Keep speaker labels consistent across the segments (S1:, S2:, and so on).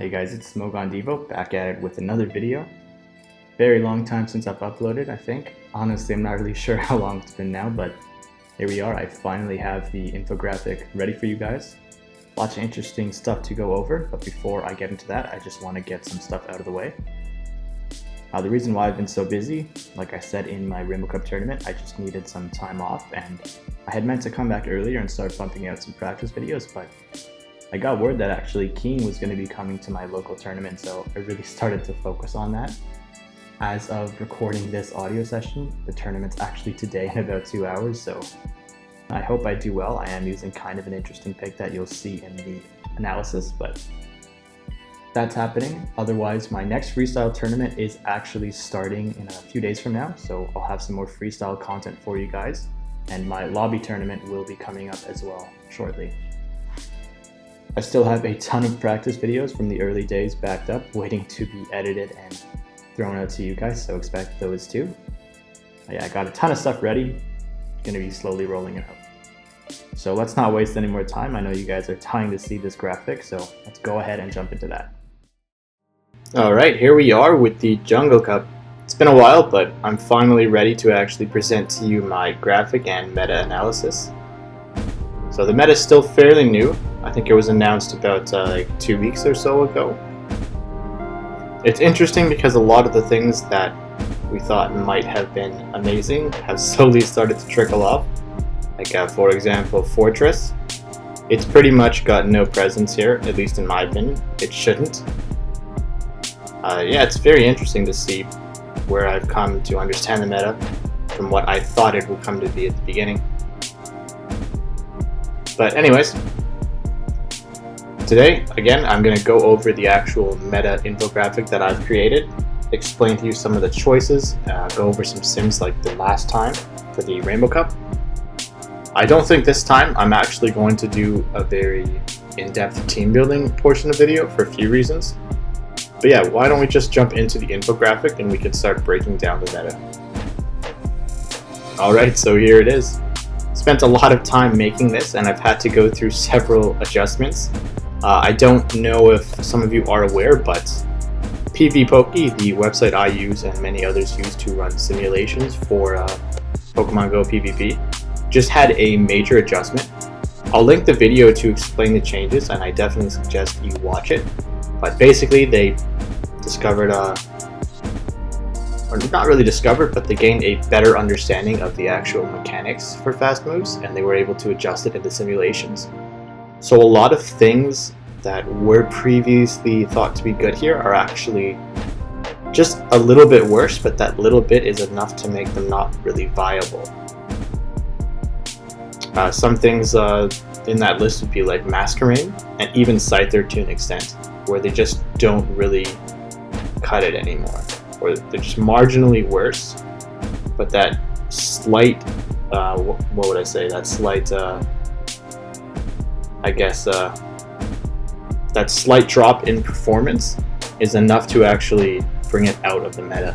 S1: Hey guys, it's ItsSMOGONdevo back at it with another video. Very long time since I've uploaded, I think. Honestly, I'm not really sure how long it's been now, but here we are. I finally have the infographic ready for you guys. Lots of interesting stuff to go over, but before I get into that, I just want to get some stuff out of the way. The reason why I've been so busy, like I said in my Rainbow Cup tournament, I just needed some time off, and I had meant to come back earlier and start pumping out some practice videos, but I got word that actually Keen was going to be coming to my local tournament, so I really started to focus on that. As of recording this audio session, the tournament's actually today in about 2 hours, so I hope I do well. I am using kind of an interesting pick that you'll see in the analysis, but that's happening. Otherwise, my next freestyle tournament is actually starting in a few days from now, so I'll have some more freestyle content for you guys, and my lobby tournament will be coming up as well shortly. I still have a ton of practice videos from the early days backed up, waiting to be edited and thrown out to you guys, so expect those too. Yeah, I got a ton of stuff ready, gonna be slowly rolling it out. So let's not waste any more time. I know you guys are dying to see this graphic, so let's go ahead and jump into that. Alright, here we are with the Jungle Cup. It's been a while, but I'm finally ready to actually present to you my graphic and meta analysis. So the meta is still fairly new. I think it was announced about like 2 weeks or so ago. It's interesting because a lot of the things that we thought might have been amazing have slowly started to trickle off. Like for example, Fortress. It's pretty much got no presence here, at least in my opinion. It shouldn't. Yeah, it's very interesting to see where I've come to understand the meta from what I thought it would come to be at the beginning. But anyways, today, again, I'm going to go over the actual meta infographic that I've created, explain to you some of the choices, go over some sims like the last time for the Rainbow Cup. I don't think this time I'm actually going to do a very in-depth team building portion of the video for a few reasons. But yeah, why don't we just jump into the infographic and we can start breaking down the meta. Alright, so here it is. Spent a lot of time making this and I've had to go through several adjustments. I don't know if some of you are aware, but PvPoke, the website I use and many others use to run simulations for Pokemon Go PvP, just had a major adjustment. I'll link the video to explain the changes and I definitely suggest you watch it. But basically they discovered, or not really discovered, but they gained a better understanding of the actual mechanics for fast moves and they were able to adjust it in the simulations. So a lot of things that were previously thought to be good here are actually just a little bit worse, but that little bit is enough to make them not really viable. Some things in that list would be like Masquerain and even Scyther to an extent, where they just don't really cut it anymore, or they're just marginally worse, but that slight, what would I say, that slight, that slight drop in performance is enough to actually bring it out of the meta.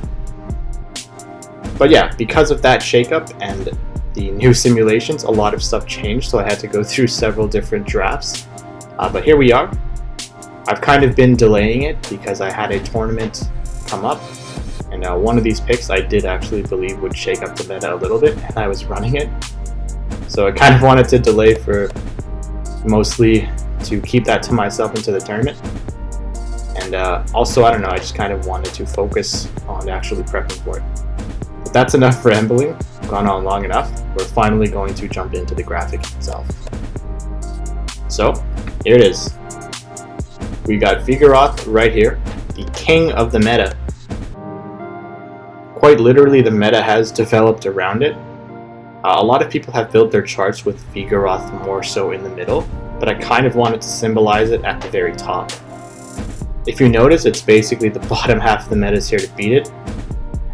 S1: But yeah, because of that shakeup and the new simulations, a lot of stuff changed, so I had to go through several different drafts. But here we are. I've kind of been delaying it because I had a tournament come up, and one of these picks I did actually believe would shake up the meta a little bit, and I was running it. So I kind of wanted to delay for mostly to keep that to myself into the tournament. And also, I don't know, I just kind of wanted to focus on actually prepping for it. But that's enough rambling. I've gone on long enough. We're finally going to jump into the graphic itself. So, here it is. We got Vigoroth right here, the king of the meta. Quite literally, the meta has developed around it. A lot of people have built their charts with Vigoroth more so in the middle, but I kind of wanted to symbolize it at the very top. If you notice, it's basically the bottom half of the meta is here to beat it,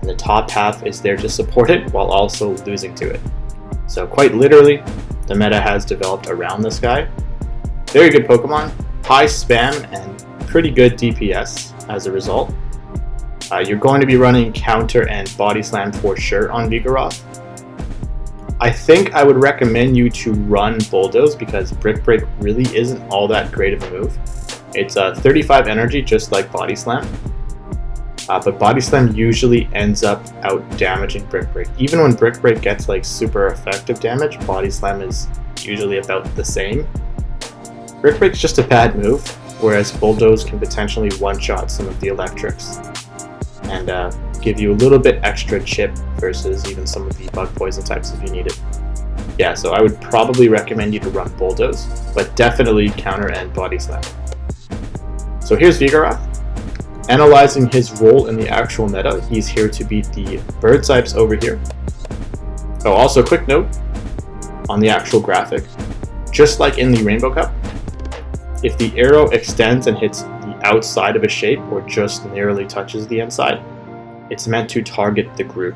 S1: and the top half is there to support it while also losing to it. So quite literally, the meta has developed around this guy. Very good Pokemon, high spam, and pretty good DPS as a result. You're going to be running Counter and Body Slam for sure on Vigoroth. I think I would recommend you to run Bulldoze because Brick Break really isn't all that great of a move. It's 35 energy, just like Body Slam. But Body Slam usually ends up out damaging Brick Break. Even when Brick Break gets like super effective damage, Body Slam is usually about the same. Brick Break's just a bad move, whereas Bulldoze can potentially one-shot some of the electrics and give you a little bit extra chip versus even some of the Bug Poison types if you need it. Yeah, so I would probably recommend you to run Bulldoze, but definitely counter and Body Slam. So here's Vigoroth. Analyzing his role in the actual meta, he's here to beat the bird types over here. Oh, also quick note on the actual graphic. Just like in the Rainbow Cup, if the arrow extends and hits the outside of a shape or just narrowly touches the inside, it's meant to target the group.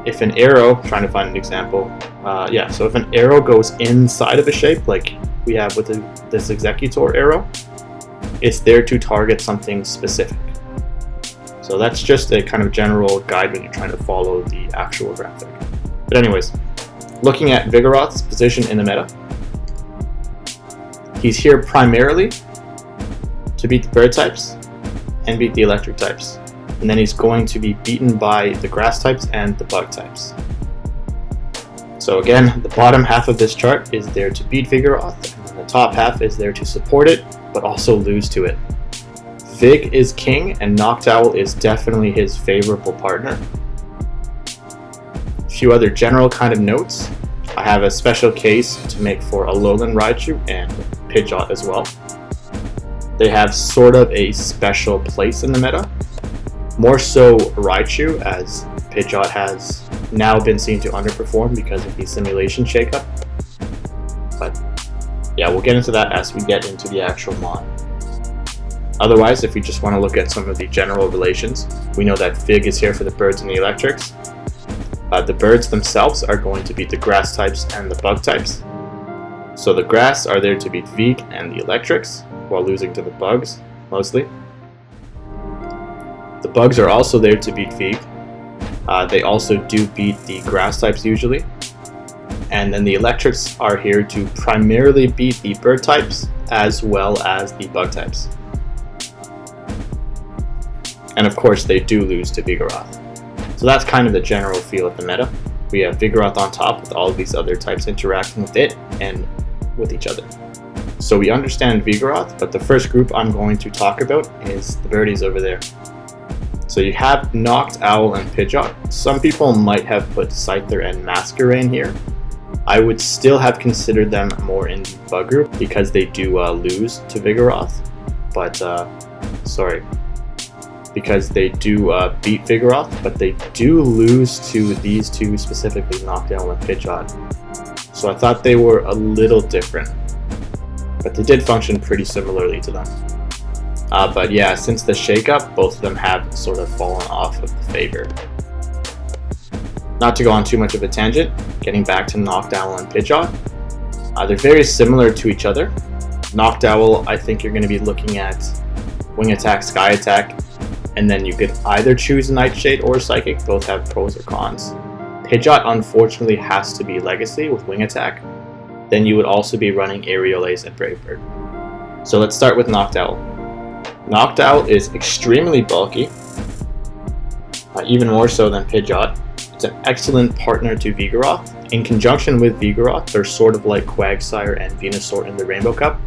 S1: If an arrow, trying to find an example, so if an arrow goes inside of a shape, like we have with this Executor arrow, it's there to target something specific. So that's just a kind of general guide when you're trying to follow the actual graphic. But anyways, looking at Vigoroth's position in the meta, he's here primarily to beat the bird types and beat the electric types. And then he's going to be beaten by the grass types and the bug types. So again, the bottom half of this chart is there to beat Vigoroth, and the top half is there to support it, but also lose to it. Vig is king, and Noctowl is definitely his favorable partner. A few other general kind of notes. I have a special case to make for Alolan Raichu and Pidgeot as well. They have sort of a special place in the meta. More so Raichu, as Pidgeot has now been seen to underperform because of the simulation shakeup. But yeah, we'll get into that as we get into the actual mod. Otherwise, if we just want to look at some of the general relations, we know that Vig is here for the birds and the electrics. The birds themselves are going to beat the grass types and the bug types. So the grass are there to beat Vig and the electrics, while losing to the bugs, mostly. The bugs are also there to beat Vig. They also do beat the grass types usually. And then the electrics are here to primarily beat the bird types as well as the bug types. And of course they do lose to Vigoroth. So that's kind of the general feel of the meta. We have Vigoroth on top with all of these other types interacting with it and with each other. So we understand Vigoroth, but the first group I'm going to talk about is the birdies over there. So you have Noctowl and Pidgeot. Some people might have put Scyther and Masquerain here. I would still have considered them more in the bug group because they do lose to Vigoroth. Because they do beat Vigoroth, but they do lose to these two, specifically Noctowl and Pidgeot. So I thought they were a little different, but they did function pretty similarly to them. But yeah, since the shakeup, both of them have sort of fallen off of favor. Not to go on too much of a tangent, getting back to Noctowl and Pidgeot, they're very similar to each other. Noctowl, I think you're going to be looking at Wing Attack, Sky Attack, and then you could either choose Nightshade or Psychic, both have pros or cons. Pidgeot unfortunately has to be Legacy with Wing Attack, then you would also be running Aerial Ace and Brave Bird. So let's start with Noctowl. Noctowl is extremely bulky, even more so than Pidgeot. It's an excellent partner to Vigoroth. In conjunction with Vigoroth, they're sort of like Quagsire and Venusaur in the Rainbow Cup,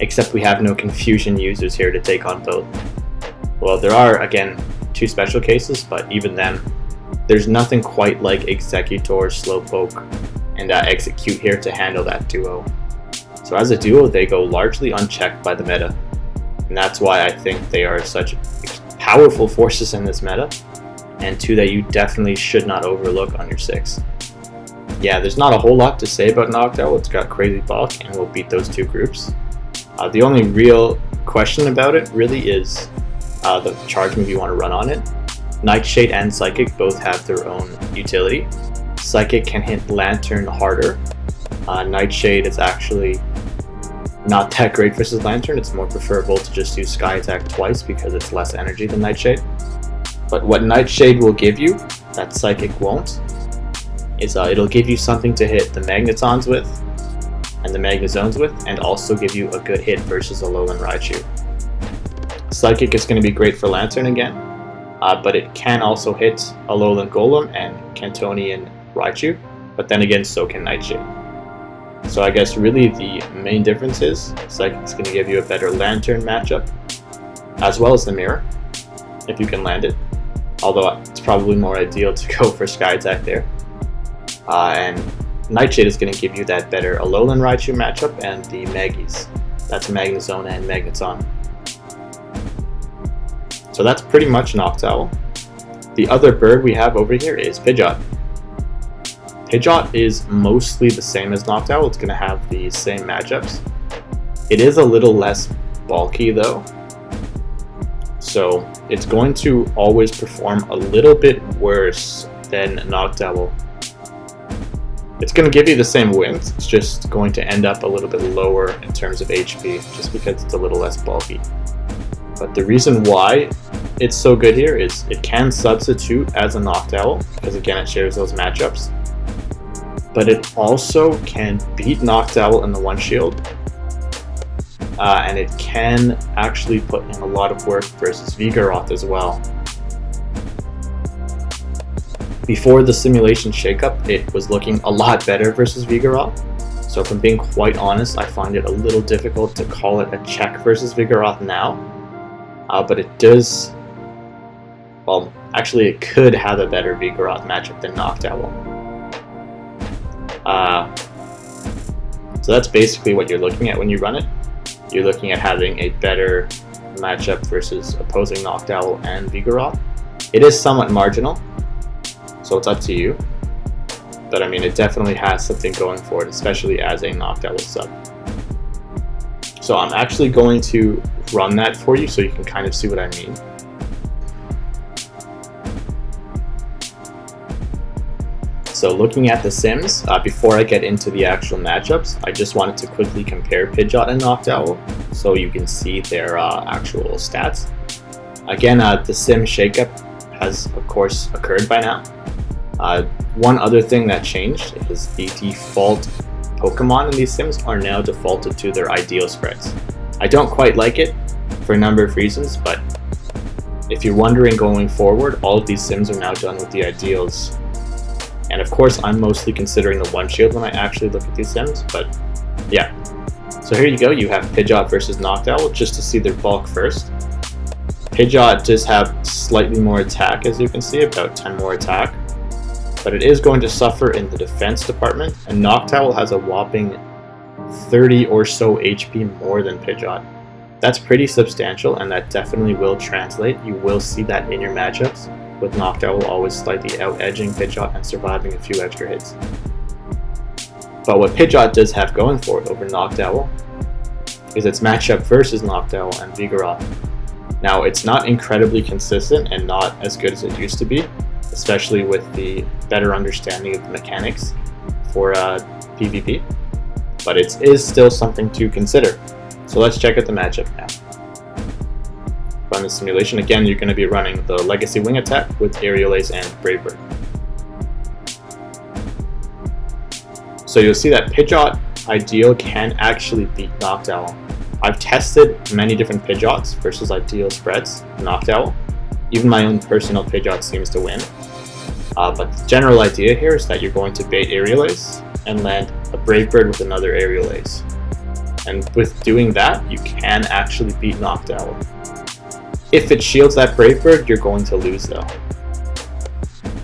S1: except we have no Confusion users here to take on both. Well, there are, again, two special cases, but even then, there's nothing quite like Executor, Slowpoke, and Execute here to handle that duo. So as a duo, they go largely unchecked by the meta. And that's why I think they are such powerful forces in this meta, and two that you definitely should not overlook on your 6. Yeah, there's not a whole lot to say about Noctowl. It's got crazy bulk and will beat those two groups. The only real question about it really is the charge move you want to run on it. Nightshade and Psychic both have their own utility. Psychic can hit Lantern harder. Nightshade is actually not that great versus Lantern. It's more preferable to just do Sky Attack twice because it's less energy than Nightshade. But what Nightshade will give you, that Psychic won't, is it'll give you something to hit the Magnetons with, and the Magnazones with, and also give you a good hit versus Alolan Raichu. Psychic is going to be great for Lantern again, but it can also hit Alolan Golem and Cantonian Raichu, but then again so can Nightshade. So I guess really the main difference is Psychic is going to give you a better Lantern matchup, as well as the Mirror, if you can land it, although it's probably more ideal to go for Sky Attack there. And Nightshade is going to give you that better Alolan Raichu matchup and the Maggies. That's Magnezone and Magneton. So that's pretty much Noctowl. The other bird we have over here is Pidgeot. Pidgeot is mostly the same as Noctowl. It's going to have the same matchups. It is a little less bulky though, so it's going to always perform a little bit worse than Noctowl. It's going to give you the same wins, it's just going to end up a little bit lower in terms of HP, just because it's a little less bulky. But the reason why it's so good here is it can substitute as a Noctowl, because again it shares those matchups. But it also can beat Noctowl in the one shield, and it can actually put in a lot of work versus Vigoroth as well. Before the simulation shakeup, it was looking a lot better versus Vigoroth. So if I'm being quite honest, I find it a little difficult to call it a check versus Vigoroth now. But it does, well, actually it could have a better Vigoroth matchup than Noctowl. So that's basically what you're looking at when you run it. You're looking at having a better matchup versus opposing Noctowl and Vigoroth. It is somewhat marginal, so it's up to you. But I mean, it definitely has something going for it, especially as a Noctowl sub. So I'm actually going to run that for you so you can kind of see what I mean. So looking at the sims, before I get into the actual matchups, I just wanted to quickly compare Pidgeot and Noctowl so you can see their actual stats. Again, the sim shakeup has of course occurred by now. One other thing that changed is the default Pokemon in these sims are now defaulted to their ideal spreads. I don't quite like it for a number of reasons, but if you're wondering going forward, all of these sims are now done with the ideals. And of course, I'm mostly considering the one shield when I actually look at these sims, but yeah. So here you go, you have Pidgeot versus Noctowl, just to see their bulk first. Pidgeot does have slightly more attack, as you can see, about 10 more attack. But it is going to suffer in the defense department, and Noctowl has a whopping 30 or so HP more than Pidgeot. That's pretty substantial, and that definitely will translate. You will see that in your matchups, with Noctowl always slightly out-edging Pidgeot and surviving a few extra hits. But what Pidgeot does have going for it over Noctowl is its matchup versus Noctowl and Vigoroth. Now, it's not incredibly consistent and not as good as it used to be, especially with the better understanding of the mechanics for PvP, but it is still something to consider. So let's check out the matchup now. Run the simulation. Again, you're going to be running the Legacy Wing attack with Aerial Ace and Brave Bird. So you'll see that Pidgeot Ideal can actually beat Noctowl. I've tested many different Pidgeots versus Ideal spreads, Noctowl. Even my own personal Pidgeot seems to win. But the general idea here is that you're going to bait Aerial Ace and land a Brave Bird with another Aerial Ace. And with doing that, you can actually beat Noctowl. If it shields that Brave Bird, you're going to lose though.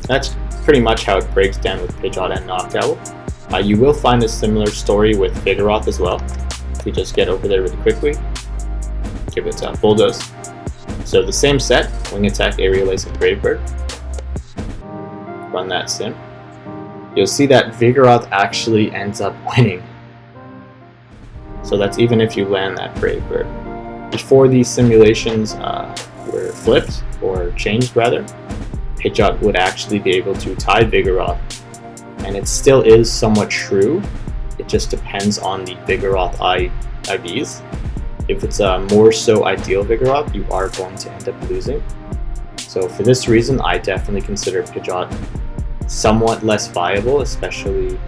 S1: That's pretty much how it breaks down with Pidgeot and Noctowl. You will find a similar story with Vigoroth as well. If we just get over there really quickly, give it a Bulldoze. So the same set, Wing Attack, Aerial Ace, and Brave Bird. Run that sim. You'll see that Vigoroth actually ends up winning. So that's even if you land that Brave Bird. Before these simulations were flipped, or changed rather, Pidgeot would actually be able to tie Vigoroth. And it still is somewhat true, it just depends on the Vigoroth IVs. If it's a more so ideal Vigoroth, you are going to end up losing. So for this reason, I definitely consider Pidgeot somewhat less viable, especially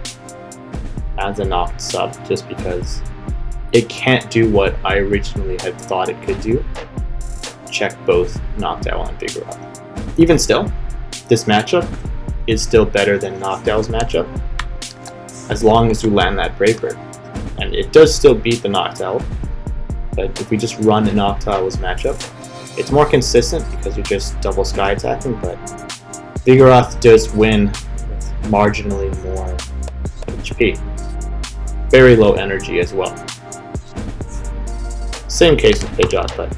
S2: as a knocked sub just because it can't do what I originally had thought it could do. Check both Knocked Owl and Vigoroth. Even still, this matchup is still better than Knocked Owl's matchup as long as you land that Brave Bird. And it does still beat the Knocked Owl, but if we just run a Knocked Owl's matchup, it's more consistent because you're just double sky attacking, but Vigoroth does win with marginally more HP. Very low energy as well. Same case with Pidgeot, but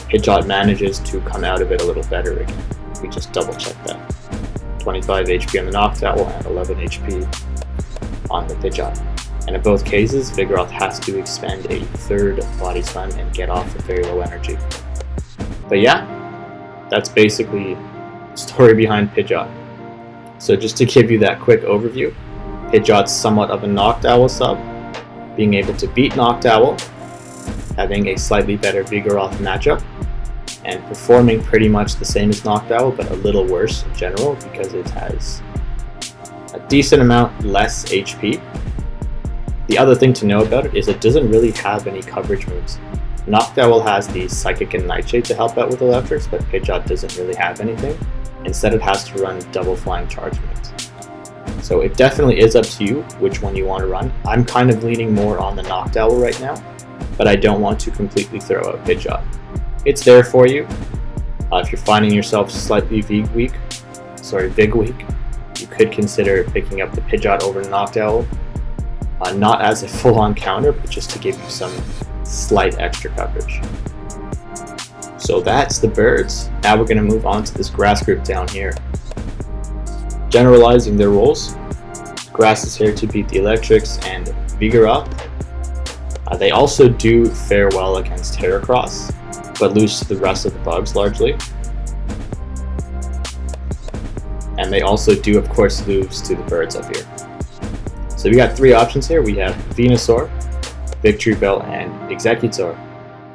S2: Pidgeot manages to come out of it a little better again. We just double check that. 25 HP on the Knocked Owl and 11 HP on the Pidgeot. And in both cases, Vigoroth has to expend a third Body Slam and get off with very low energy. But yeah, that's basically the story behind Pidgeot. So just to give you that quick overview, Pidgeot's somewhat of a Knocked Owl sub, being able to beat Knocked Owl, having a slightly better Vigoroth matchup, and performing pretty much the same as Knocked Owl, but a little worse in general because it has a decent amount less HP. The other thing to know about it is it doesn't really have any coverage moves. Knocked Owl has the Psychic and Nightshade to help out with electrics, but Pidgeot doesn't really have anything. Instead, it has to run double flying charge moves. So it definitely is up to you which one you want to run. I'm kind of leaning more on the Knocked Owl right now, but I don't want to completely throw out Pidgeot. It's there for you. If you're finding yourself slightly Vig weak, you could consider picking up the Pidgeot over Knocked Owl. Not as a full-on counter, but just to give you some slight extra coverage. So that's the birds. Now we're going to move on to this grass group down here. Generalizing their roles, grass is here to beat the electrics and Vigoroth. They also do fare well against Heracross, but lose to the rest of the bugs largely. And they also do, of course, lose to the birds up here. So we got three options here. We have Venusaur, Victreebel, and Exeggutor.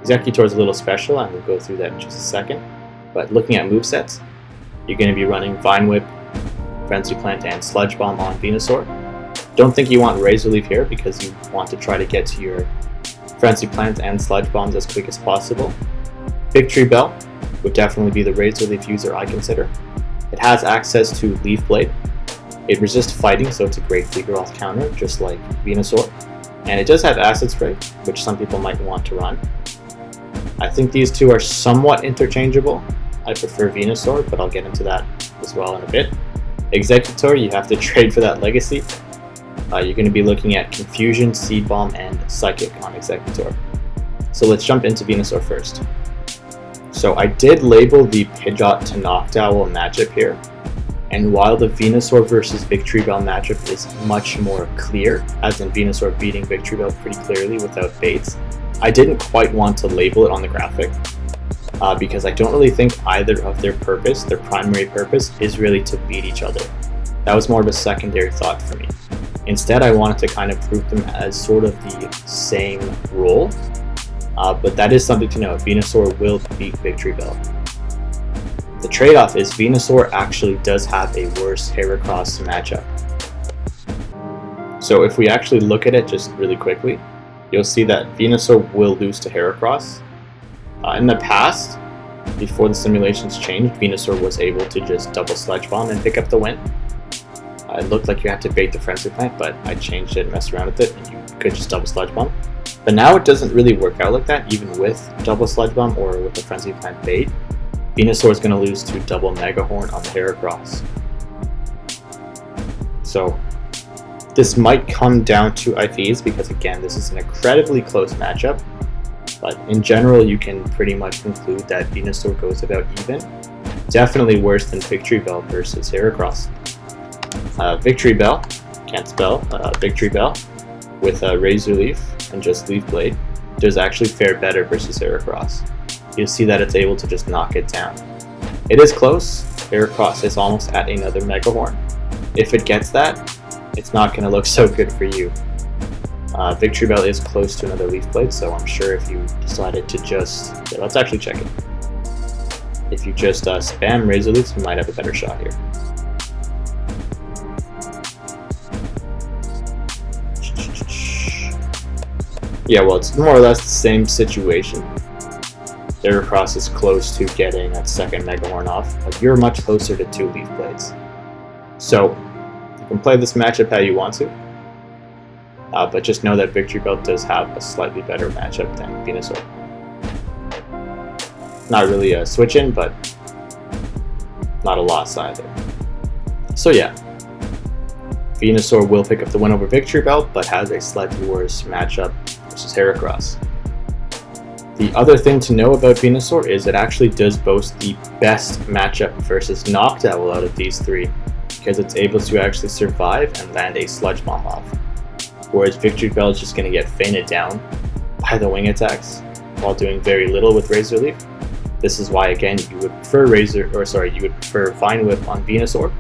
S2: Exeggutor is a little special, and we'll go through that in just a second. But looking at movesets, you're going to be running Vine Whip, Frenzy Plant, and Sludge Bomb on Venusaur. Don't think you want Razor Leaf here because you want to try to get to your Frenzy Plant and Sludge Bombs as quick as possible. Victreebel would definitely be the Razor Leaf user I consider. It has access to Leaf Blade. It resists fighting, so it's a great Vigoroth counter, just like Venusaur. And it does have Acid Spray, which some people might want to run. I think these two are somewhat interchangeable. I prefer Venusaur, but I'll get into that as well in a bit. Exeggutor, you have to trade for that Legacy. You're going to be looking at Confusion, Seed Bomb, and Psychic on Exeggutor. So let's jump into Venusaur first. So I did label the Pidgeot to Knocked Owl matchup here. And while the Venusaur versus Victreebel matchup is much more clear, as in Venusaur beating Victreebel pretty clearly without baits, I didn't quite want to label it on the graphic because I don't really think either of their primary purpose, is really to beat each other. That was more of a secondary thought for me. Instead, I wanted to kind of prove them as sort of the same role, but that is something to know. Venusaur will beat Victreebel. The trade-off is Venusaur actually does have a worse Heracross matchup. So if we actually look at it just really quickly, you'll see that Venusaur will lose to Heracross. In the past, before the simulations changed, Venusaur was able to just double Sludge Bomb and pick up the win. It looked like you had to bait the Frenzy Plant, but I changed it and messed around with it, and you could just double Sludge Bomb. But now it doesn't really work out like that, even with double Sludge Bomb or with the Frenzy Plant bait. Venusaur is going to lose to double Mega Horn on the Heracross. So this might come down to IVs because, again, this is an incredibly close matchup. But in general, you can pretty much conclude that Venusaur goes about even. Definitely worse than Victreebel versus Heracross. Victreebel, can't spell, Victreebel with Razor Leaf and just Leaf Blade does actually fare better versus Heracross. You'll see that it's able to just knock it down. It is close. Heracross is almost at another Mega Horn. If it gets that, it's not going to look so good for you. Victreebel is close to another Leaf Blade, so I'm sure if you decided to just... Yeah, let's actually check it. If you just spam Razor Leafs, you might have a better shot here. Yeah, well, it's more or less the same situation. Heracross is close to getting that second Mega Horn off, but you're much closer to 2 Leaf Blades. So, you can play this matchup how you want to, but just know that Victory Belt does have a slightly better matchup than Venusaur. Not really a switch-in, but not a loss either. So yeah, Venusaur will pick up the win over Victory Belt, but has a slightly worse matchup versus Heracross. The other thing to know about Venusaur is it actually does boast the best matchup versus Noctowl out of these 3, because it's able to actually survive and land a Sludge Bomb off. Whereas Victory Belt is just going to get fainted down by the wing attacks while doing very little with Razor Leaf. This is why, again, you would prefer Vine Whip on Venusaur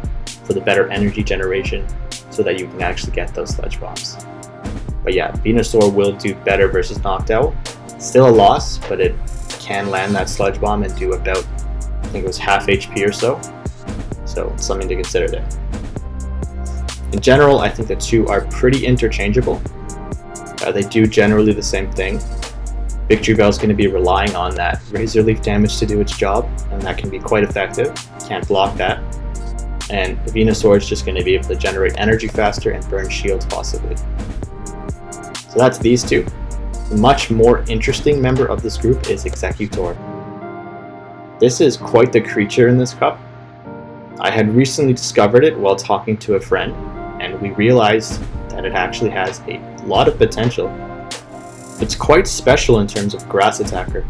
S2: for the better energy generation, so that you can actually get those Sludge Bombs. But yeah, Venusaur will do better versus Noctowl. Still a loss, but it can land that Sludge Bomb and do about, I think it was half HP or so. So it's something to consider there. In general, I think the 2 are pretty interchangeable. They do generally the same thing. Victory Belt is going to be relying on that Razor Leaf damage to do its job, and that can be quite effective. Can't block that. And Venusaur is just going to be able to generate energy faster and burn shields possibly. So that's these 2. The much more interesting member of this group is Exeggutor. This is quite the creature in this cup. I had recently discovered it while talking to a friend, and we realized that it actually has a lot of potential. It's quite special in terms of grass attacker.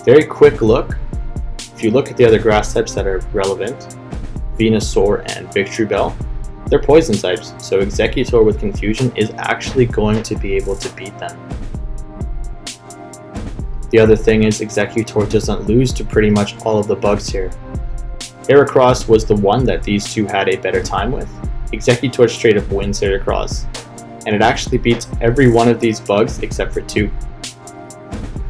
S2: Very quick look. If you look at the other grass types that are relevant, Venusaur and Victory Belt, they're poison types, so Exeggutor with Confusion is actually going to be able to beat them. The other thing is Exeggutor doesn't lose to pretty much all of the bugs here. Heracross was the one that these 2 had a better time with. Exeggutor straight up wins Heracross, and it actually beats every one of these bugs except for 2.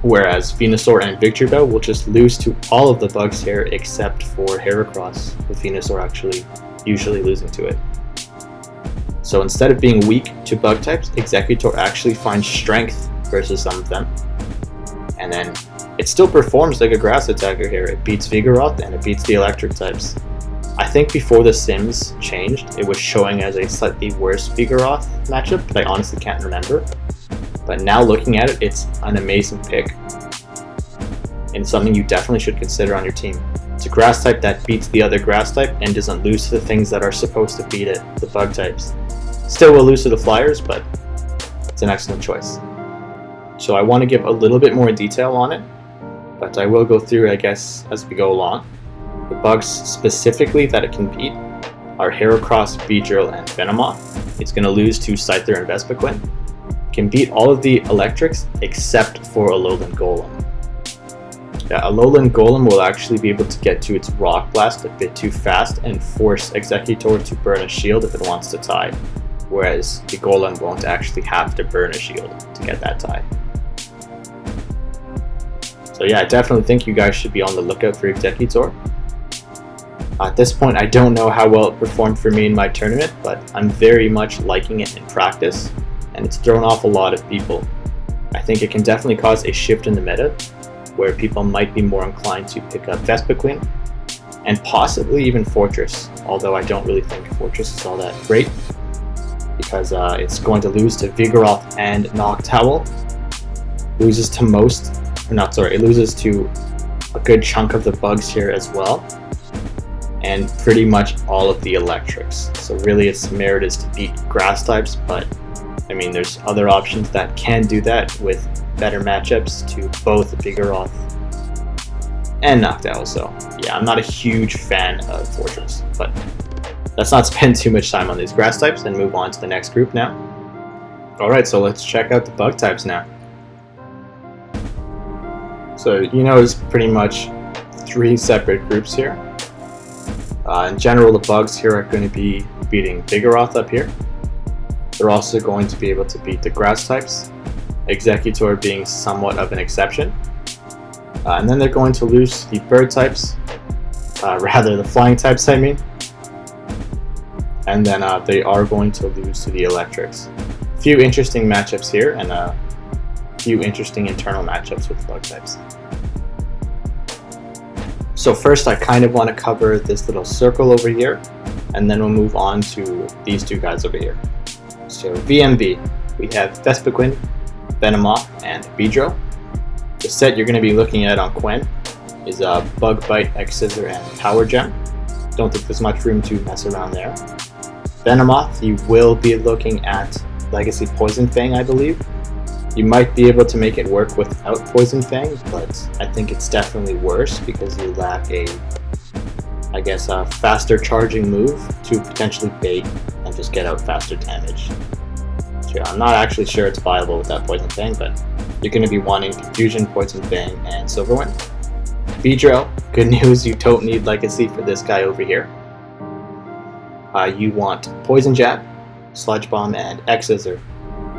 S2: Whereas Venusaur and Victory Belt will just lose to all of the bugs here except for Heracross, with Venusaur actually usually losing to it. So instead of being weak to bug types, Exeggutor actually finds strength versus some of them. And then it still performs like a grass attacker here. It beats Vigoroth and it beats the electric types. I think before the Sims changed, it was showing as a slightly worse Vigoroth matchup, but I honestly can't remember. But now looking at it, it's an amazing pick. And something you definitely should consider on your team. It's a grass type that beats the other grass type and doesn't lose to the things that are supposed to beat it, the bug types. Still will lose to the flyers, but it's an excellent choice. So I want to give a little bit more detail on it, but I will go through it, I guess, as we go along. The bugs specifically that it can beat are Heracross, Beedrill, and Venomoth. It's going to lose to Scyther and Vespiquen. It can beat all of the electrics except for Alolan Golem. Yeah, Alolan Golem will actually be able to get to its Rock Blast a bit too fast and force Exeggutor to burn a shield if it wants to tie, whereas the Golem won't actually have to burn a shield to get that tie. So yeah, I definitely think you guys should be on the lookout for Exeggutor. At this point, I don't know how well it performed for me in my tournament, but I'm very much liking it in practice, and it's thrown off a lot of people. I think it can definitely cause a shift in the meta, where people might be more inclined to pick up Vespiquen, and possibly even Fortress, although I don't really think Fortress is all that great, because it's going to lose to Vigoroth and Noctowl, loses to a good chunk of the bugs here as well, and pretty much all of the electrics. So really its merit is to beat grass types, but I mean there's other options that can do that with better matchups to both Vigoroth and Noctowl. So yeah, I'm not a huge fan of Fortress, but let's not spend too much time on these grass types and move on to the next group now. Alright, so let's check out the bug types now. So you notice pretty much 3 separate groups here. In general, the bugs here are going to be beating Vigoroth up here. They're also going to be able to beat the grass types, Exeggutor being somewhat of an exception. And then they're going to lose the bird types, rather the flying types I mean. And then they are going to lose to the electrics. A few interesting matchups here, and few interesting internal matchups with the bug types. So first I kind of want to cover this little circle over here, and then we'll move on to these two guys over here. So VMV, we have Vespiquen, Venomoth, and Beedrill. The set you're going to be looking at on Quen is Bug Bite, X Scissor, and Power Gem. Don't think there's much room to mess around there. Venomoth, you will be looking at Legacy Poison Fang, I believe. You might be able to make it work without Poison Fang, but I think it's definitely worse because you lack a faster charging move to potentially bait and just get out faster damage. So I'm not actually sure it's viable without Poison Fang, but you're going to be wanting Confusion, Poison Fang, and Silverwind. Beedrill, good news, you don't need Legacy for this guy over here. You want Poison Jab, Sludge Bomb, and X Scissor.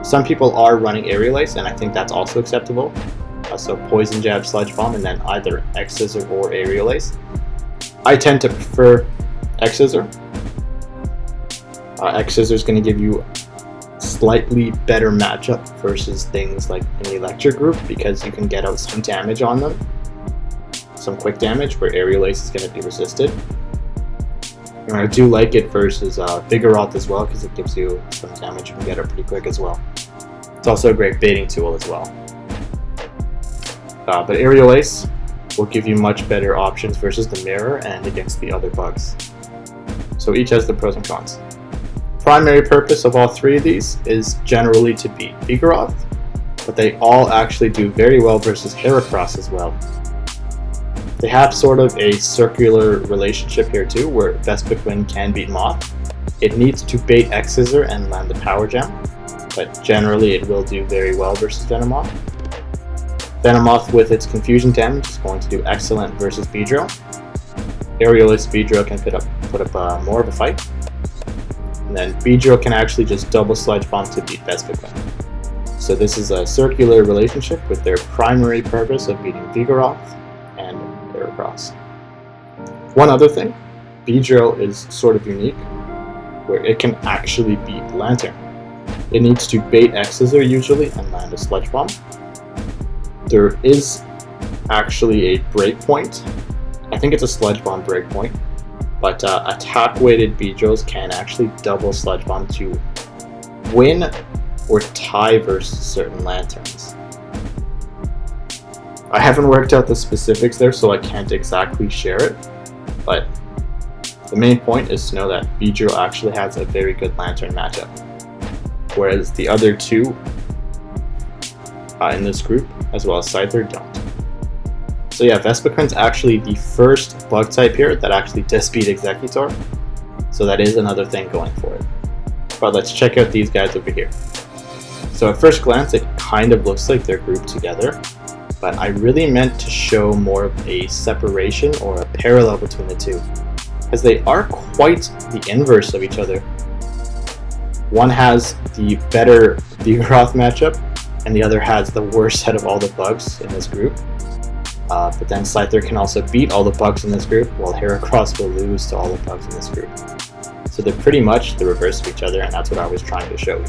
S2: Some people are running Aerial Ace, and I think that's also acceptable. So Poison Jab, Sludge Bomb, and then either X Scissor or Aerial Ace. I tend to prefer X Scissor. X Scissor is going to give you slightly better matchup versus things like in the Electric group because you can get out some damage on them. Some quick damage where Aerial Ace is going to be resisted. And I do like it versus Vigoroth as well because it gives you some damage. You can get it pretty quick as well. It's also a great baiting tool as well. But Aerial Ace will give you much better options versus the Mirror and against the other bugs. So each has the pros and cons. Primary purpose of all three of these is generally to beat Vigoroth, but they all actually do very well versus Heracross as well. They have sort of a circular relationship here too, where Vespiquen can beat Moth. It needs to bait X Scissor and land the Power Gem, but generally it will do very well versus Venomoth. Venomoth with its Confusion damage is going to do excellent versus Beedrill. Aerial Ace Beedrill can put up more of a fight. And then Beedrill can actually just double Sludge Bomb to beat Vespiquen. So this is a circular relationship with their primary purpose of beating Vigoroth and Heracross. One other thing, Beedrill is sort of unique, where it can actually beat Lantern. It needs to bait X Scissor usually and land a Sludge Bomb. There is actually a breakpoint. I think it's a Sludge Bomb breakpoint, but attack-weighted Beedrills can actually double Sludge Bomb to win or tie versus certain Lanterns. I haven't worked out the specifics there, so I can't exactly share it, but the main point is to know that Beedrill actually has a very good Lantern matchup, whereas the other two in this group, as well as Scyther, don't. So yeah, Vespiquen's actually the first bug type here that actually does beat Executor, so that is another thing going for it. But let's check out these guys over here. So at first glance, it kind of looks like they're grouped together, but I really meant to show more of a separation or a parallel between the two, as they are quite the inverse of each other. One has the better Vigoroth matchup, and the other has the worst set of all the bugs in this group. But then Scyther can also beat all the bugs in this group, while Heracross will lose to all the bugs in this group. So they're pretty much the reverse of each other, and that's what I was trying to show you.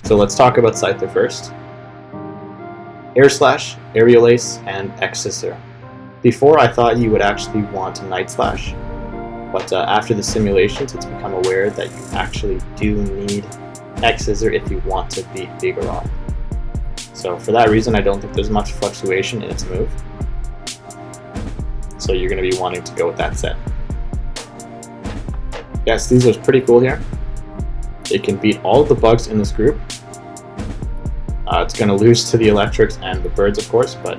S2: So let's talk about Scyther first. Air Slash, Aerial Ace, and X Scissor. Before I thought you would actually want Night Slash, but after the simulations it's become aware that you actually do need X Scissor if you want to beat Vigoroth. So for that reason, I don't think there's much fluctuation in its move. So you're going to be wanting to go with that set. Yes, these are pretty cool here. It can beat all of the bugs in this group. It's going to lose to the Electrics and the Birds, of course, but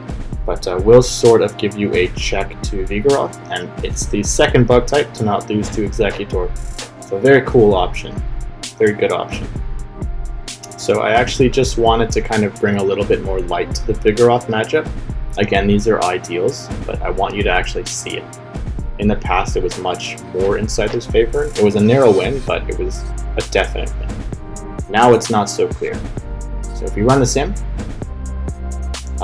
S2: will sort of give you a check to Vigoroth, and it's the second bug type to not lose to Executor. So very cool option. Very good option. So I actually just wanted to kind of bring a little bit more light to the Vigoroth matchup. Again, these are ideals, but I want you to actually see it. In the past, it was much more in Scyther's favor. It was a narrow win, but it was a definite win. Now it's not so clear. So if you run the sim,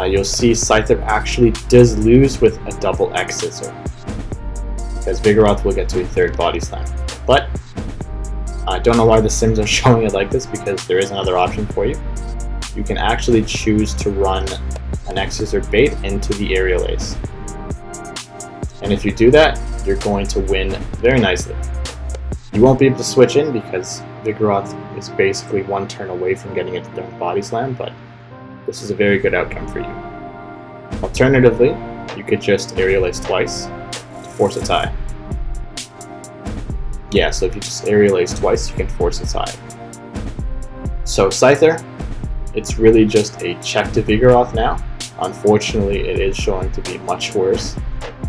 S2: you'll see Scyther actually does lose with a double X Scissor, because Vigoroth will get to a third Body Slam. But I don't know why the sims are showing it like this, because there is another option for you. you can actually choose to run an X's or bait into the aerial ace. And if you do that, you're going to win very nicely. You won't be able to switch in because Vigoroth is basically one turn away from getting into their body slam, but this is a very good outcome for you. Alternatively, you could just aerial ace twice to force a tie. Yeah, so if you just aerial ace twice, you can force a tie. So Scyther, it's really just a check to Vigoroth now. Unfortunately, it is showing to be much worse,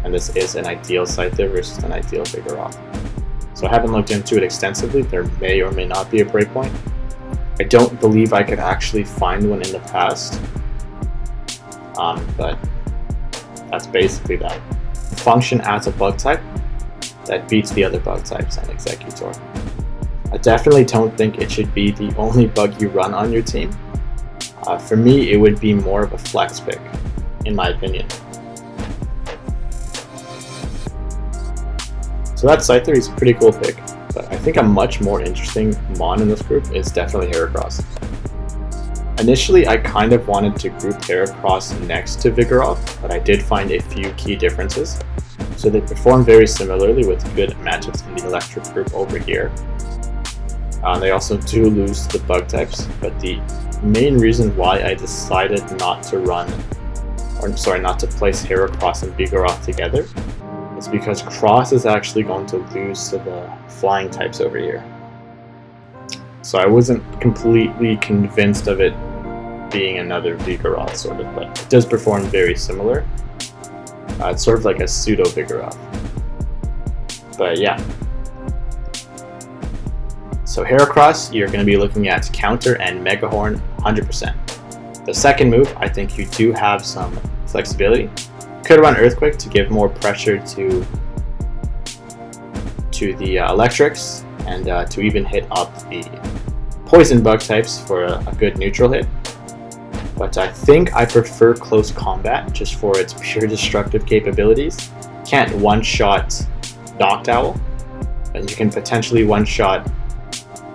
S2: and this is an ideal Scyther versus an ideal Vigoroth. So I haven't looked into it extensively. There may or may not be a breakpoint. I don't believe I could actually find one in the past, but that's basically that. Function as a bug type that beats the other bug types on Executor. I definitely don't think it should be the only bug you run on your team. For me, it would be more of a flex pick, in my opinion. So that Scyther is a pretty cool pick, but I think a much more interesting mon in this group is definitely Heracross. Initially, I kind of wanted to group Heracross next to Vigoroth, but I did find a few key differences. So they perform very similarly with good matchups in the electric group over here. They also do lose to the bug types, but the main reason why I decided not to place Heracross and Vigoroth together is because Cross is actually going to lose to the flying types over here. So I wasn't completely convinced of it being another Vigoroth sort of, but it does perform very similar. It's sort of like a pseudo Vigoroth. But yeah. So Heracross, you're going to be looking at counter and Mega Horn 100%. The second move, I think you do have some flexibility. Could run Earthquake to give more pressure to the electrics, and to even hit up the poison bug types for a good neutral hit. But I think I prefer close combat just for its pure destructive capabilities. Can't one-shot Noctowl, and you can potentially one-shot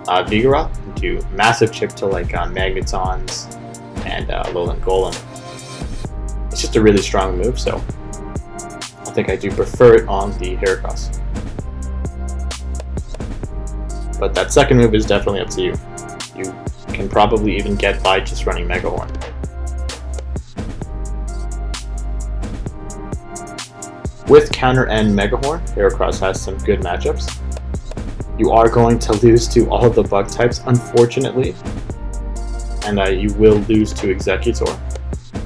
S2: Vigoroth and do massive chip to like Magnetons and Alolan Golem. It's just a really strong move, so I think I do prefer it on the Heracross. But that second move is definitely up to you. You can probably even get by just running Mega Horn. With counter and Mega Horn, Heracross has some good matchups. You are going to lose to all of the bug types, unfortunately, and you will lose to Executor.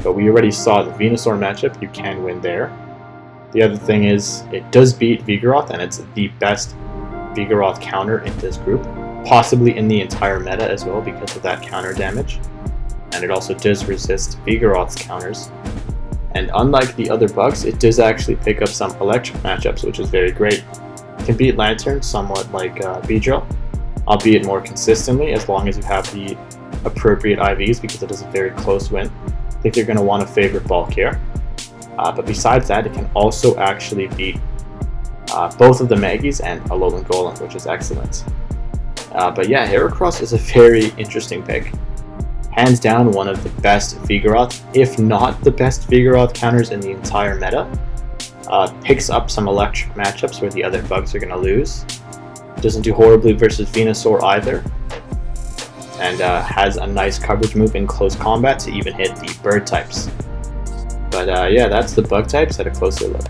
S2: But we already saw the Venusaur matchup, you can win there. The other thing is, it does beat Vigoroth, and it's the best Vigoroth counter in this group, possibly in the entire meta as well because of that counter damage. And it also does resist Vigoroth's counters. And unlike the other bugs, it does actually pick up some electric matchups, which is very great. It can beat Lantern somewhat like Beedrill, albeit more consistently as long as you have the appropriate IVs because it is a very close win. I think you're going to want to favor Bulk here. But besides that, it can also actually beat both of the Maggies and Alolan Golem, which is excellent. But yeah, Heracross is a very interesting pick. Hands down one of the best Vigoroth, if not the best Vigoroth counters in the entire meta. Picks up some electric matchups where the other bugs are going to lose. Doesn't do horribly versus Venusaur either. And has a nice coverage move in close combat to even hit the bird types. But yeah, that's the bug types at a closer look.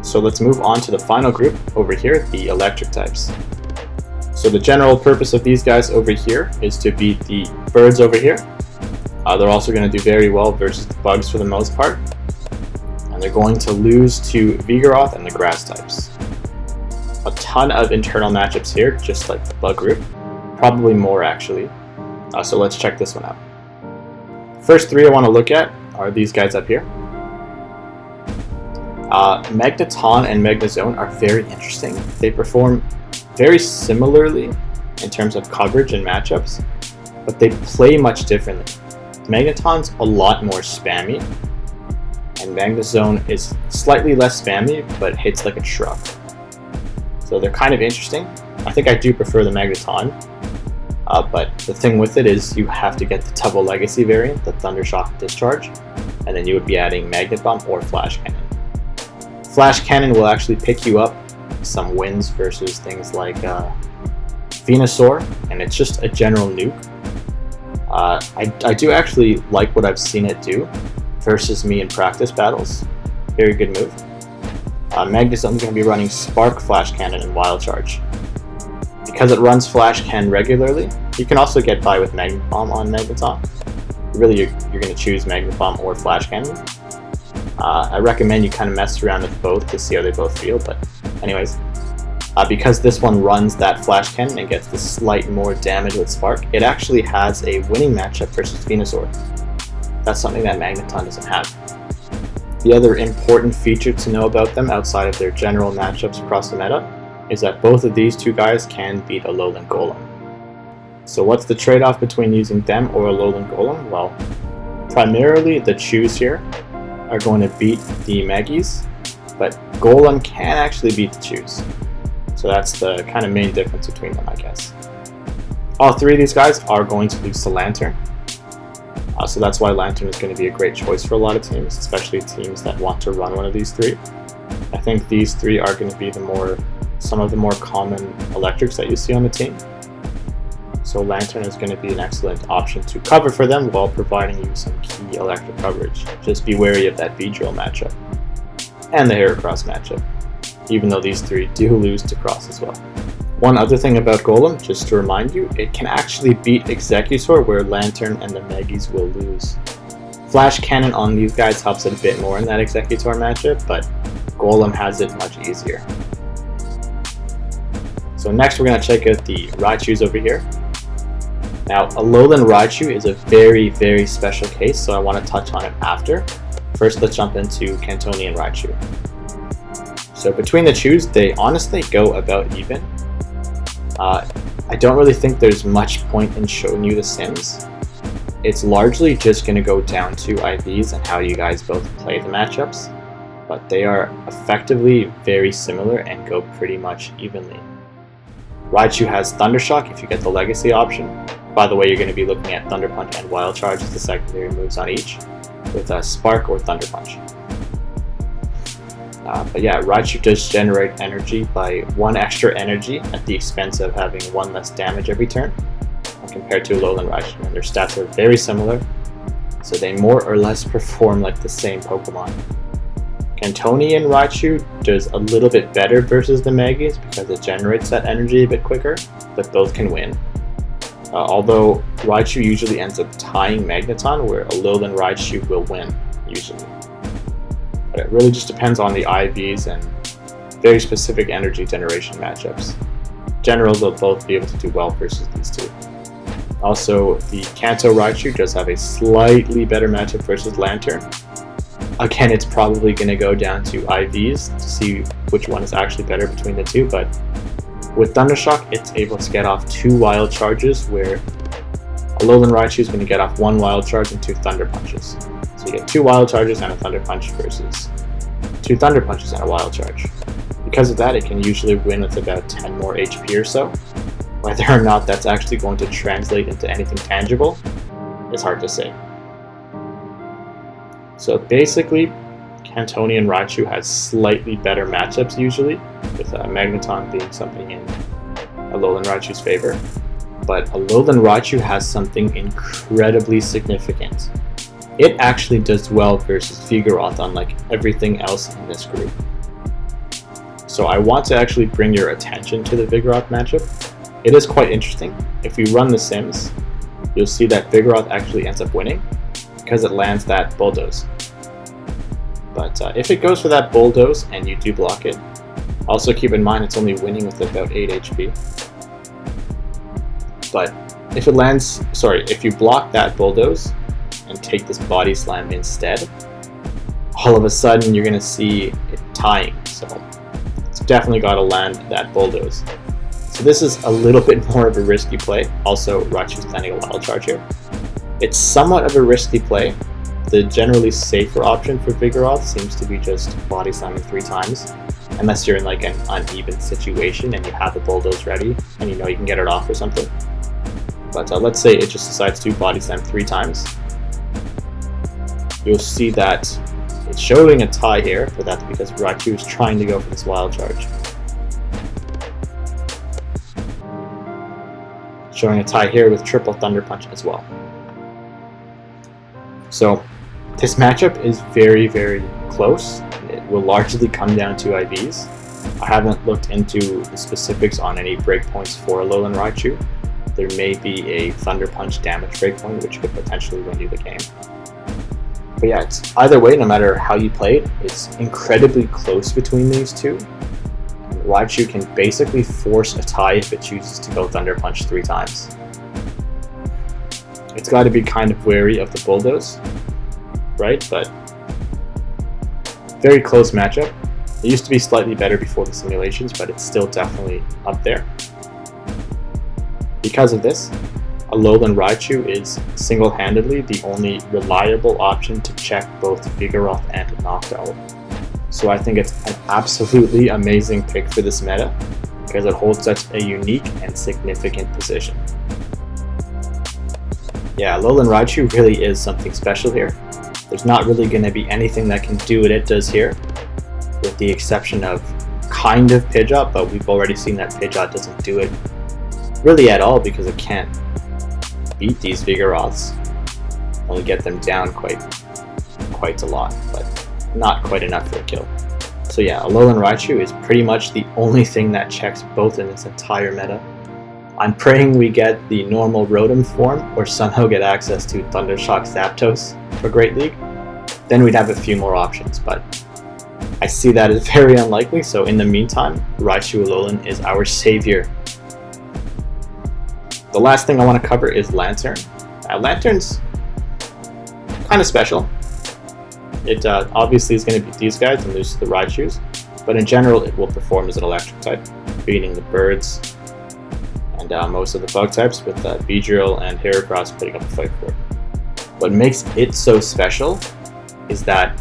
S2: So let's move on to the final group over here, the electric types. So the general purpose of these guys over here is to beat the birds over here. They're also going to do very well versus the bugs for the most part. And they're going to lose to Vigoroth and the grass types. A ton of internal matchups here, just like the bug group. Probably more actually. So let's check this one out. First three I want to look at are these guys up here. Magneton and Magnezone are very interesting. They perform very similarly in terms of coverage and matchups, but they play much differently. Magneton's a lot more spammy, and Magnezone is slightly less spammy, but hits like a truck. So they're kind of interesting. I think I do prefer the Magneton. But the thing with it is you have to get the double legacy variant, the Thundershock Discharge, and then you would be adding Magnet Bomb or Flash Cannon. Flash Cannon will actually pick you up some wins versus things like Venusaur, and it's just a general nuke. I do actually like what I've seen it do versus me in practice battles. Very good move. Magnezone is going to be running Spark, Flash Cannon, and Wild Charge. Because it runs Flash Cannon regularly, you can also get by with Magnet Bomb on Magnezone. Really, you're going to choose Magnet Bomb or Flash Cannon. I recommend you kind of mess around with both to see how they both feel, but anyways. Because this one runs that Flash Cannon and gets the slight more damage with Spark, it actually has a winning matchup versus Venusaur. That's something that Magneton doesn't have. The other important feature to know about them outside of their general matchups across the meta is that both of these two guys can beat a Alolan Golem. So what's the trade-off between using them or a Alolan Golem? Well, primarily the Chews here are going to beat the Maggies, but Golem can actually beat the Chews. So that's the kind of main difference between them, I guess. All three of these guys are going to lose to Lantern. So that's why Lantern is going to be a great choice for a lot of teams, especially teams that want to run one of these three. I think these three are going to be some of the more common electrics that you see on the team. So Lantern is going to be an excellent option to cover for them while providing you some key electric coverage. Just be wary of that Beedrill matchup and the Heracross matchup, even though these three do lose to Cross as well. One other thing about Golem, just to remind you, it can actually beat Exeggutor where Lantern and the Maggies will lose. Flash Cannon on these guys helps a bit more in that Exeggutor matchup, but Golem has it much easier. So next we're going to check out the Raichus over here. Now, Alolan Raichu is a very, very special case, so I want to touch on it after. First, let's jump into Cantonian Raichu. So between the Chews, they honestly go about even. I don't really think there's much point in showing you the sims. It's largely just going to go down to IVs and how you guys both play the matchups, but they are effectively very similar and go pretty much evenly. Raichu has Thundershock if you get the Legacy option. By the way, you're going to be looking at Thunder Punch and Wild Charge as the secondary moves on each, with Spark or Thunder Punch. But yeah, Raichu does generate energy by 1 extra energy at the expense of having 1 less damage every turn, compared to Alolan Raichu, and their stats are very similar, so they more or less perform like the same Pokemon. Cantonian Raichu does a little bit better versus the Maggies because it generates that energy a bit quicker, but both can win. Although Raichu usually ends up tying Magneton, where Alolan Raichu will win, usually. But it really just depends on the IVs and very specific energy generation matchups. In general, they'll both be able to do well versus these two. Also, the Kanto Raichu does have a slightly better matchup versus Lantern. Again, it's probably going to go down to IVs to see which one is actually better between the two, but with Thundershock, it's able to get off 2 Wild Charges, where Alolan Raichu is going to get off 1 Wild Charge and 2 Thunder Punches. So you get 2 Wild Charges and a Thunder Punch versus 2 Thunder Punches and a Wild Charge. Because of that, it can usually win with about 10 more HP or so. Whether or not that's actually going to translate into anything tangible is hard to say. So basically, Cantonian Raichu has slightly better matchups usually, with Magneton being something in Alolan Raichu's favor. But Alolan Raichu has something incredibly significant. It actually does well versus Vigoroth, unlike everything else in this group. So I want to actually bring your attention to the Vigoroth matchup. It is quite interesting. If you run the Sims, you'll see that Vigoroth actually ends up winning because it lands that Bulldoze. But if it goes for that Bulldoze and you do block it, also keep in mind it's only winning with about 8 HP. But if you block that Bulldoze and take this Body Slam instead, all of a sudden you're going to see it tying. So it's definitely got to land that Bulldoze. So this is a little bit more of a risky play. Also, Raichu's landing a Wild Charge here. It's somewhat of a risky play. The generally safer option for Vigoroth seems to be just Body Slamming 3 times, unless you're in like an uneven situation and you have the Bulldoze ready and you know you can get it off or something. But let's say it just decides to body slam 3 times. You'll see that it's showing a tie here, but that's because Raichu is trying to go for this wild charge. Showing a tie here with triple Thunder Punch as well. So this matchup is very, very close. It will largely come down to IVs. I haven't looked into the specifics on any breakpoints for Alolan Raichu. There may be a Thunder Punch damage breakpoint which could potentially win you the game. But yeah, it's either way, no matter how you play it, it's incredibly close between these two. And Raichu can basically force a tie if it chooses to go Thunder Punch 3 times. It's got to be kind of wary of the Bulldoze, right? But very close matchup. It used to be slightly better before the simulations, but it's still definitely up there. Because of this, Alolan Raichu is single-handedly the only reliable option to check both Vigoroth and Noctowl. So I think it's an absolutely amazing pick for this meta, because it holds such a unique and significant position. Yeah, Alolan Raichu really is something special here. There's not really going to be anything that can do what it does here, with the exception of kind of Pidgeot, but we've already seen that Pidgeot doesn't do it really at all because it can't beat these Vigoroths. Only get them down quite a lot, but not quite enough for a kill. So yeah, Alolan Raichu is pretty much the only thing that checks both in this entire meta. I'm praying we get the normal Rotom form or somehow get access to Thundershock Zapdos for Great League. Then we'd have a few more options, but I see that as very unlikely, so in the meantime, Raichu Alolan is our savior. The last thing I want to cover is Lantern. Lantern's kind of special. It obviously is going to beat these guys and lose to the Raichus, but in general it will perform as an electric type, beating the birds and most of the bug types, with Beedrill and Heracross putting up a fight for it. What makes it so special is that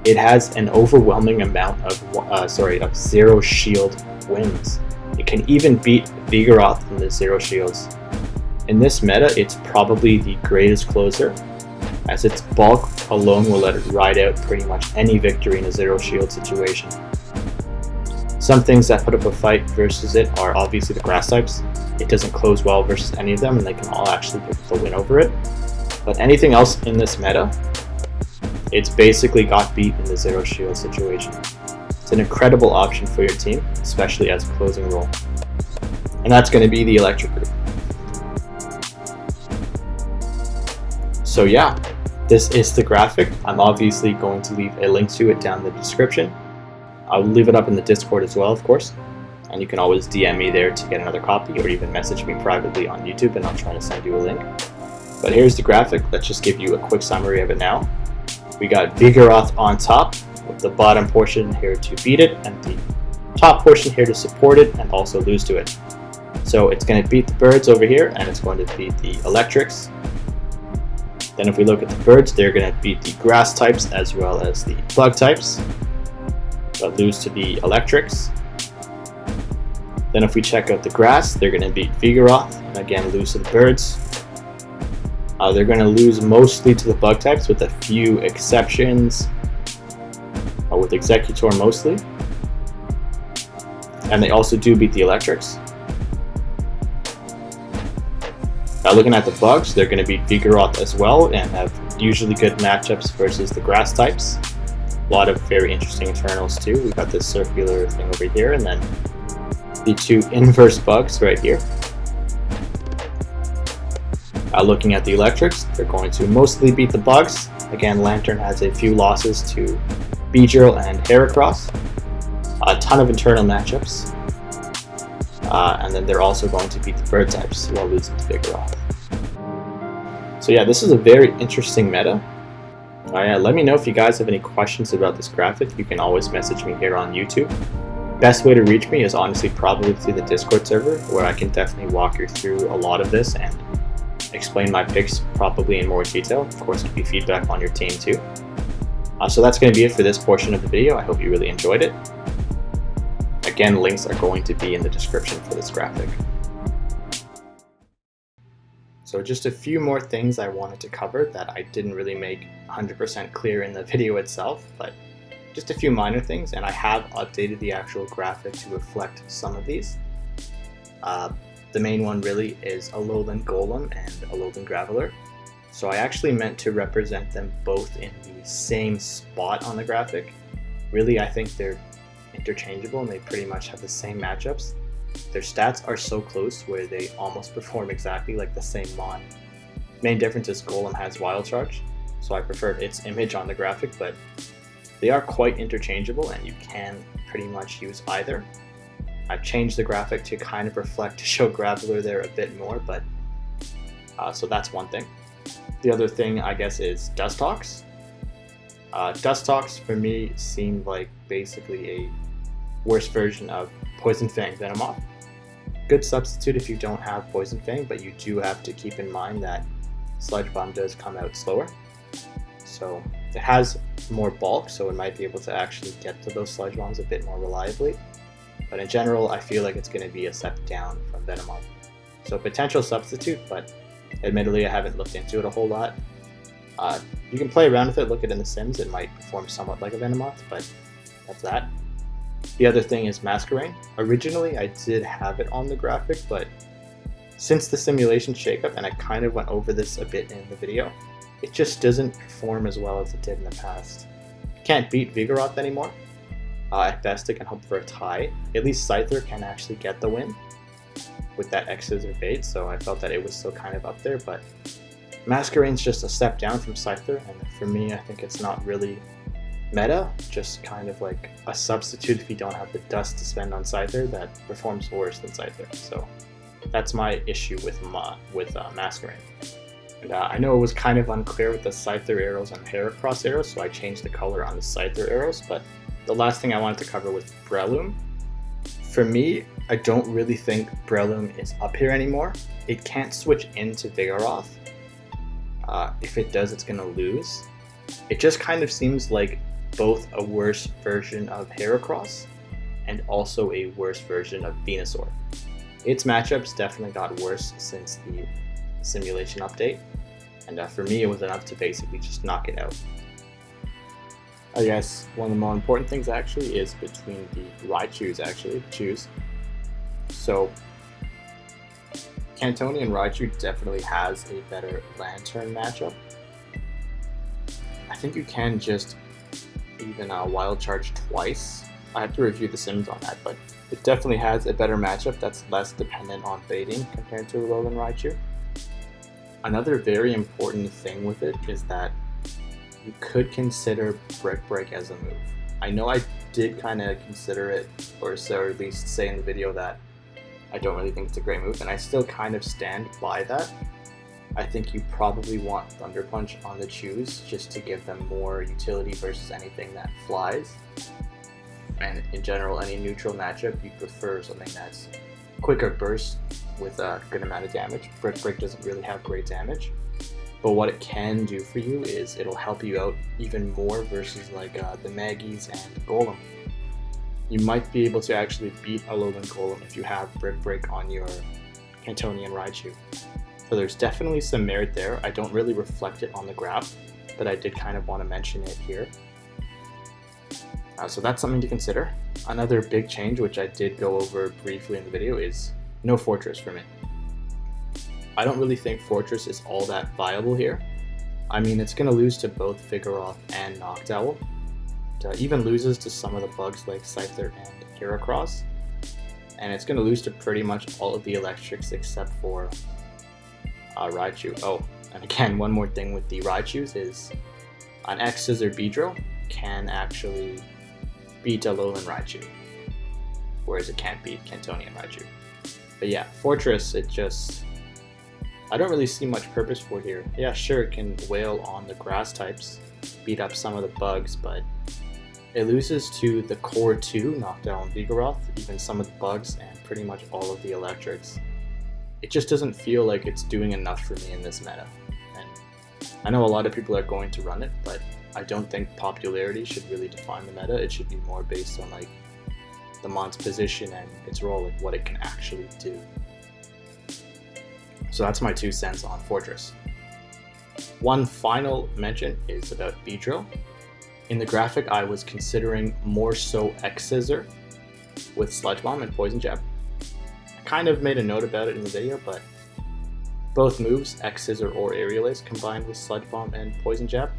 S2: it has an overwhelming amount of zero shield wins. It can even beat Vigoroth in the zero shields. In this meta, it's probably the greatest closer, as its bulk alone will let it ride out pretty much any victory in a zero shield situation. Some things that put up a fight versus it are obviously the grass types. It doesn't close well versus any of them, and they can all actually pick up the win over it. But anything else in this meta, it's basically got beat in the zero shield situation. It's an incredible option for your team, especially as a closing role. And that's going to be the electric group. So yeah, this is the graphic. I'm obviously going to leave a link to it down in the description. I'll leave it up in the Discord as well, of course. And you can always DM me there to get another copy, or even message me privately on YouTube and I'll try to send you a link. But here's the graphic. Let's just give you a quick summary of it now. We got Vigoroth on top, with the bottom portion here to beat it, and the top portion here to support it and also lose to it. So it's going to beat the birds over here, and it's going to beat the electrics. Then if we look at the birds, they're going to beat the grass types as well as the bug types, but lose to the electrics. Then if we check out the grass, they're going to beat Vigoroth, and again lose to the birds. They're going to lose mostly to the bug types, with a few exceptions, with Executor mostly. And they also do beat the electrics. Now looking at the bugs, they're going to beat Vigoroth as well, and have usually good matchups versus the grass types. A lot of very interesting internals too. We've got this circular thing over here, and then the two inverse bugs right here. Looking at the electrics, they're going to mostly beat the bugs. Again, Lantern has a few losses to Beedrill and Heracross. A ton of internal matchups. And then they're also going to beat the bird types while losing to Vigoroth. So yeah, this is a very interesting meta. Let me know if you guys have any questions about this graphic. You can always message me here on YouTube. Best way to reach me is honestly probably through the Discord server, where I can definitely walk you through a lot of this and explain my picks probably in more detail. Of course, give you feedback on your team too. So that's going to be it for this portion of the video. I hope you really enjoyed it. Again, links are going to be in the description for this graphic. So just a few more things I wanted to cover that I didn't really make 100% clear in the video itself, but just a few minor things, and I have updated the actual graphic to reflect some of these. The main one really is a lowland golem and a lowland graveler. So I actually meant to represent them both in the same spot on the graphic. Really, I think they're interchangeable and they pretty much have the same matchups. Their stats are so close where they almost perform exactly like the same mon. Main difference is Golem has wild charge, so I preferred its image on the graphic, but they are quite interchangeable and you can pretty much use either. I've changed the graphic to kind of reflect to show Graveler there a bit more, but so that's one thing. The other thing I guess is Dustox. Dustox for me seemed like basically a worse version of Poison Fang Venomoth. Good substitute if you don't have Poison Fang, but you do have to keep in mind that Sludge Bomb does come out slower. So it has more bulk, so it might be able to actually get to those Sludge Bombs a bit more reliably. But in general, I feel like it's going to be a step down from Venomoth. So potential substitute, but admittedly I haven't looked into it a whole lot. You can play around with it, look at it in the Sims, it might perform somewhat like a Venomoth, but that's that. The other thing is Masquerain. Originally I did have it on the graphic, but since the simulation shakeup, and I kind of went over this a bit in the video, it just doesn't perform as well as it did in the past. Can't beat Vigoroth anymore. At best it can hope for a tie. At least Scyther can actually get the win with that X-Scissor bait, so I felt that it was still kind of up there, but Masquerain's just a step down from Scyther, and for me I think it's not really meta, just kind of like a substitute if you don't have the dust to spend on Scyther that performs worse than Scyther. So that's my issue with Masquerain. And I know it was kind of unclear with the Scyther arrows and Heracross arrows, so I changed the color on the Scyther arrows, but the last thing I wanted to cover was Breloom. For me, I don't really think Breloom is up here anymore. It can't switch into Vigoroth. If it does, it's going to lose. It just kind of seems like both a worse version of Heracross and also a worse version of Venusaur. Its matchups definitely got worse since the simulation update, and for me it was enough to basically just knock it out. I guess one of the more important things actually is between the Raichus actually choose. So Cantonian Raichu definitely has a better Lantern matchup. I think you can just even Wild Charge twice. I have to review the Sims on that, but it definitely has a better matchup that's less dependent on baiting compared to Alolan Raichu. Another very important thing with it is that you could consider Brick Break as a move. I know I did kind of consider it, or at least say in the video that I don't really think it's a great move, and I still kind of stand by that. I think you probably want Thunder Punch on the Chews just to give them more utility versus anything that flies. And in general, any neutral matchup, you prefer something that's quicker burst with a good amount of damage. Brick Break doesn't really have great damage, but what it can do for you is it'll help you out even more versus like the Maggies and Golem. You might be able to actually beat Alolan Golem if you have Brick Break on your Cantonian Raichu. So there's definitely some merit there. I don't really reflect it on the graph, but I did kind of want to mention it here. So that's something to consider. Another big change, which I did go over briefly in the video, is no Fortress for me. I don't really think Fortress is all that viable here. I mean, it's going to lose to both Vigoroth and Noctowl. It even loses to some of the bugs like Scyther and Heracross. And it's going to lose to pretty much all of the electrics except for Raichu. Oh, and again, one more thing with the Raichus is an X-Scissor Beedrill can actually beat Alolan Raichu, whereas it can't beat Cantonian Raichu. But yeah, Fortress, I don't really see much purpose for it here. Yeah, sure, it can wail on the grass types, beat up some of the bugs, but it loses to the core 2, Noctowl and Vigoroth, even some of the bugs, and pretty much all of the electrics. It just doesn't feel like it's doing enough for me in this meta. And I know a lot of people are going to run it, but I don't think popularity should really define the meta. It should be more based on like the mon's position and its role, like what it can actually do. So that's my 2 cents on Fortress. One final mention is about B-Drill. In the graphic, I was considering more so X-Scissor with Sludge Bomb and Poison Jab. I kind of made a note about it in the video, but both moves, X-Scissor or Aerial Ace combined with Sludge Bomb and Poison Jab,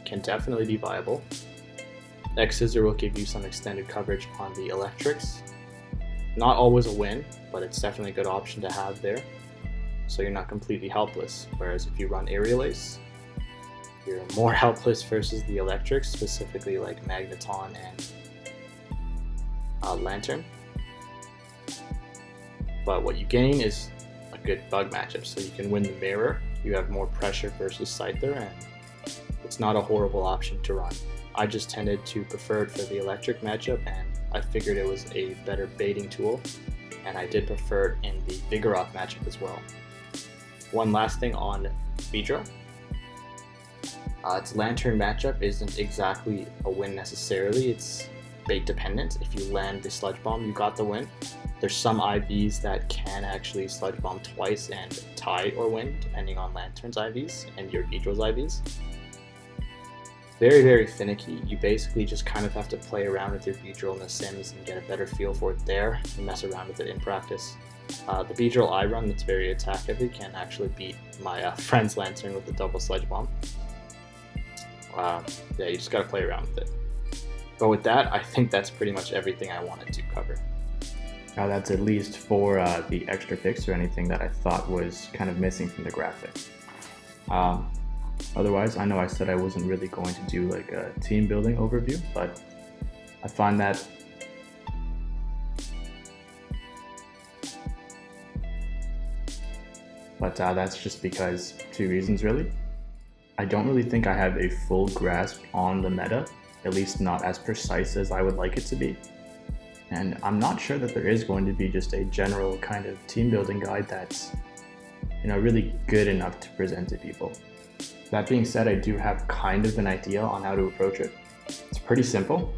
S2: can definitely be viable. X-Scissor will give you some extended coverage on the electrics. Not always a win, but it's definitely a good option to have there, so you're not completely helpless. Whereas if you run Aerial Ace, you're more helpless versus the electrics, specifically like Magneton and Lantern. But what you gain is a good bug matchup, so you can win the mirror, you have more pressure versus Scyther, and it's not a horrible option to run. I just tended to prefer it for the electric matchup, and I figured it was a better baiting tool, and I did prefer it in the Vigoroth matchup as well. One last thing on B-Drill. Its Lantern matchup isn't exactly a win necessarily, it's bait dependent. If you land the Sludge Bomb, you got the win. There's some IVs that can actually Sludge Bomb twice and tie or win, depending on Lantern's IVs and your B-Drill's IVs. Very, very finicky. You basically just kind of have to play around with your B-Drill in the sims and get a better feel for it there and mess around with it in practice. The B-Drill I run that's very attack heavy can actually beat my friend's Lantern with the double Sludge Bomb. Yeah, you just gotta play around with it. But with that, I think that's pretty much everything I wanted to cover.
S1: Now that's at least for the extra picks or anything that I thought was kind of missing from the graphic. Otherwise, I know I said I wasn't really going to do like a team building overview, but I find that that's just because 2 reasons really. I don't really think I have a full grasp on the meta, at least not as precise as I would like it to be. And I'm not sure that there is going to be just a general kind of team building guide that's, really good enough to present to people. That being said, I do have kind of an idea on how to approach it. It's pretty simple.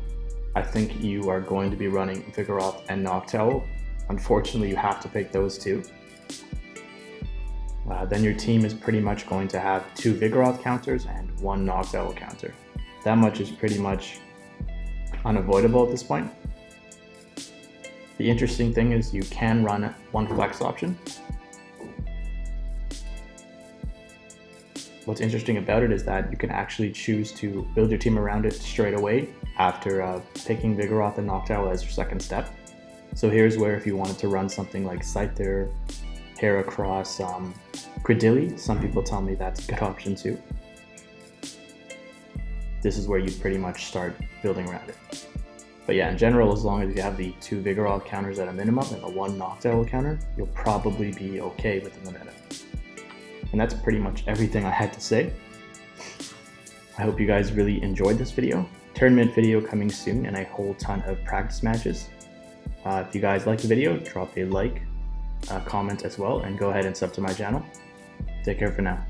S1: I think you are going to be running Vigoroth and Noctowl. Unfortunately, you have to pick those 2. Then your team is pretty much going to have 2 Vigoroth counters and 1 Noctowl counter. That much is pretty much unavoidable at this point. The interesting thing is you can run 1 flex option. What's interesting about it is that you can actually choose to build your team around it straight away after picking Vigoroth and Noctowl as your second step. So here's where if you wanted to run something like Scyther, Heracross, Credilli, some people tell me that's a good option too. This is where you pretty much start building around it. But yeah, in general, as long as you have the 2 Vigoroth counters at a minimum and the 1 Noctowl counter, you'll probably be okay within the meta. And that's pretty much everything I had to say. I hope you guys really enjoyed this video. Tournament video coming soon and a whole ton of practice matches. If you guys like the video, drop a like, comment as well, and go ahead and sub to my channel. Take care for now.